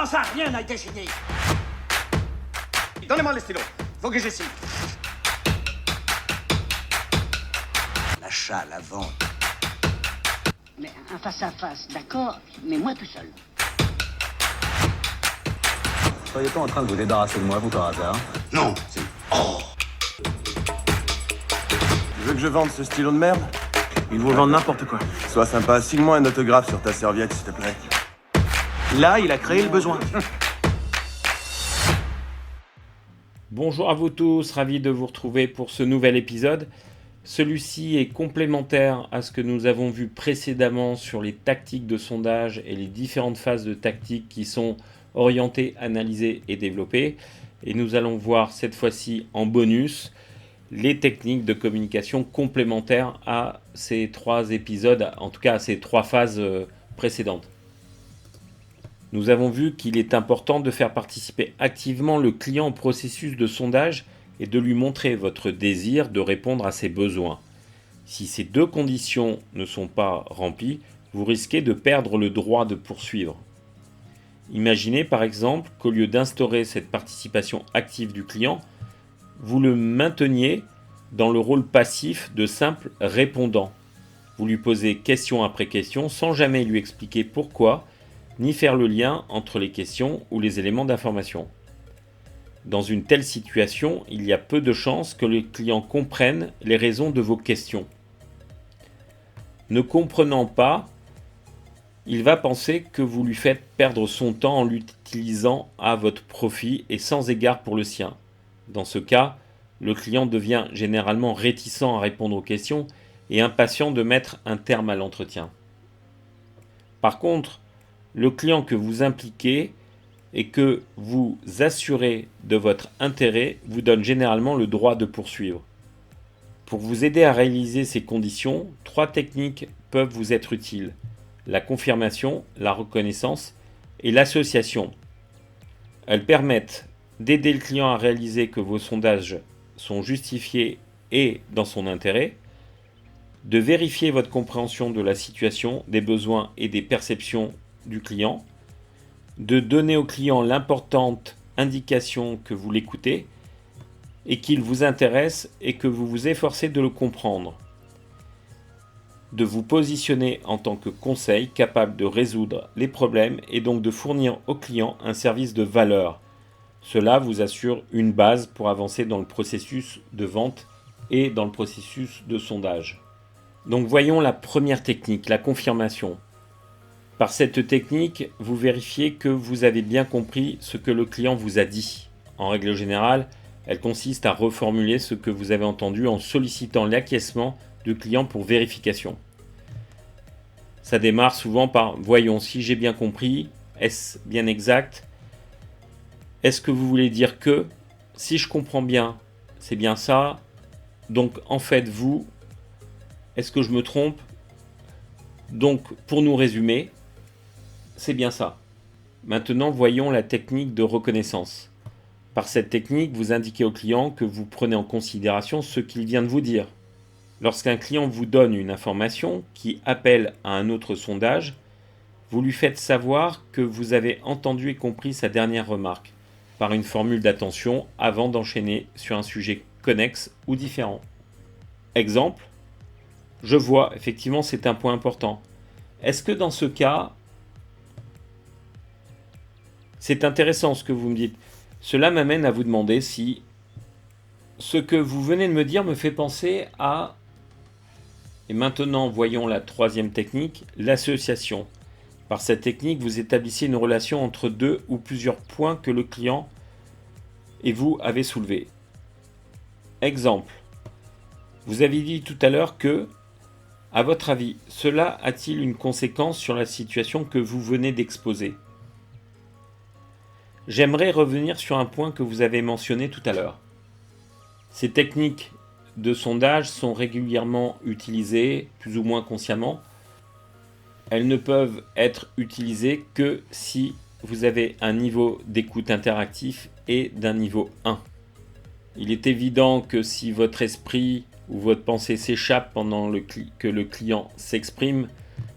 ça? Rien n'a été signé. Donnez-moi le stylo. Faut que je signe. L'achat, la vente. Mais un face-à-face, d'accord, mais moi tout seul. Soyez pas en train de vous débarrasser de moi, vous, par hasard. Non, c'est... Oh! Tu veux que je vende ce stylo de merde? Ils vous vendent n'importe quoi. Sois sympa, signe-moi un autographe sur ta serviette, s'il te plaît. Là, il a créé le besoin. Bonjour à vous tous, ravi de vous retrouver pour ce nouvel épisode. Celui-ci est complémentaire à ce que nous avons vu précédemment sur les tactiques de sondage et les différentes phases de tactique qui sont orientées, analysées et développées. Et nous allons voir cette fois-ci en bonus les techniques de communication complémentaires à ces trois épisodes, en tout cas à ces trois phases précédentes. Nous avons vu qu'il est important de faire participer activement le client au processus de sondage et de lui montrer votre désir de répondre à ses besoins. Si ces deux conditions ne sont pas remplies, vous risquez de perdre le droit de poursuivre. Imaginez par exemple qu'au lieu d'instaurer cette participation active du client, vous le mainteniez dans le rôle passif de simple répondant. Vous lui posez question après question sans jamais lui expliquer pourquoi, ni faire le lien entre les questions ou les éléments d'information. Dans une telle situation, il y a peu de chances que le client comprenne les raisons de vos questions. Ne comprenant pas, il va penser que vous lui faites perdre son temps en l'utilisant à votre profit et sans égard pour le sien. Dans ce cas, le client devient généralement réticent à répondre aux questions et impatient de mettre un terme à l'entretien. Par contre, le client que vous impliquez et que vous assurez de votre intérêt vous donne généralement le droit de poursuivre. Pour vous aider à réaliser ces conditions, trois techniques peuvent vous être utiles: la confirmation, la reconnaissance et l'association. Elles permettent d'aider le client à réaliser que vos sondages sont justifiés et dans son intérêt, de vérifier votre compréhension de la situation, des besoins et des perceptions du client, de donner au client l'importante indication que vous l'écoutez et qu'il vous intéresse et que vous vous efforcez de le comprendre, de vous positionner en tant que conseil capable de résoudre les problèmes et donc de fournir au client un service de valeur. Cela vous assure une base pour avancer dans le processus de vente et dans le processus de sondage. Donc voyons la première technique, la confirmation. Par cette technique, vous vérifiez que vous avez bien compris ce que le client vous a dit. En règle générale, elle consiste à reformuler ce que vous avez entendu en sollicitant l'acquiescement du client pour vérification. Ça démarre souvent par « Voyons, si j'ai bien compris, est-ce bien exact ? Est-ce que vous voulez dire que ? Si je comprends bien, c'est bien ça. Donc en fait, vous, est-ce que je me trompe ? Donc pour nous résumer, c'est bien ça. Maintenant, voyons la technique de reconnaissance. Par cette technique, vous indiquez au client que vous prenez en considération ce qu'il vient de vous dire. Lorsqu'un client vous donne une information qui appelle à un autre sondage, vous lui faites savoir que vous avez entendu et compris sa dernière remarque, par une formule d'attention avant d'enchaîner sur un sujet connexe ou différent. Exemple, je vois, effectivement c'est un point important. Est-ce que dans ce cas, c'est intéressant ce que vous me dites. Cela m'amène à vous demander si ce que vous venez de me dire me fait penser à... Et maintenant, voyons la troisième technique, l'association. Par cette technique, vous établissez une relation entre deux ou plusieurs points que le client et vous avez soulevés. Exemple, vous avez dit tout à l'heure que, à votre avis, cela a-t-il une conséquence sur la situation que vous venez d'exposer ? J'aimerais revenir sur un point que vous avez mentionné tout à l'heure. Ces techniques de sondage sont régulièrement utilisées, plus ou moins consciemment. Elles ne peuvent être utilisées que si vous avez un niveau d'écoute interactif et d'un niveau 1. Il est évident que si votre esprit ou votre pensée s'échappe pendant que le client s'exprime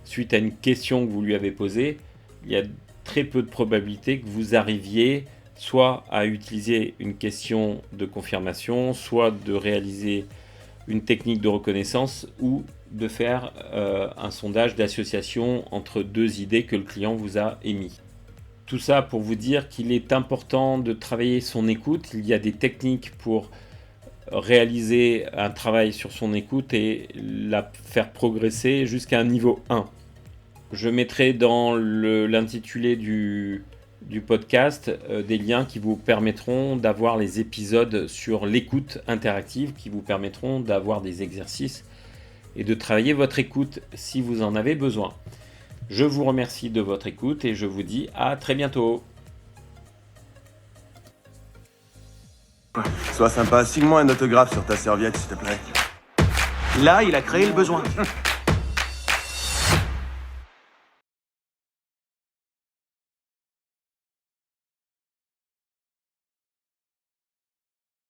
suite à une question que vous lui avez posée, il y a très peu de probabilité que vous arriviez soit à utiliser une question de confirmation, soit de réaliser une technique de reconnaissance ou de faire un sondage d'association entre deux idées que le client vous a émis. Tout ça pour vous dire qu'il est important de travailler son écoute. Il y a des techniques pour réaliser un travail sur son écoute et la faire progresser jusqu'à un niveau 1. Je mettrai dans l'intitulé du podcast des liens qui vous permettront d'avoir les épisodes sur l'écoute interactive, qui vous permettront d'avoir des exercices et de travailler votre écoute si vous en avez besoin. Je vous remercie de votre écoute et je vous dis à très bientôt. Sois sympa, signe-moi un autographe sur ta serviette, s'il te plaît. Là, il a créé le besoin.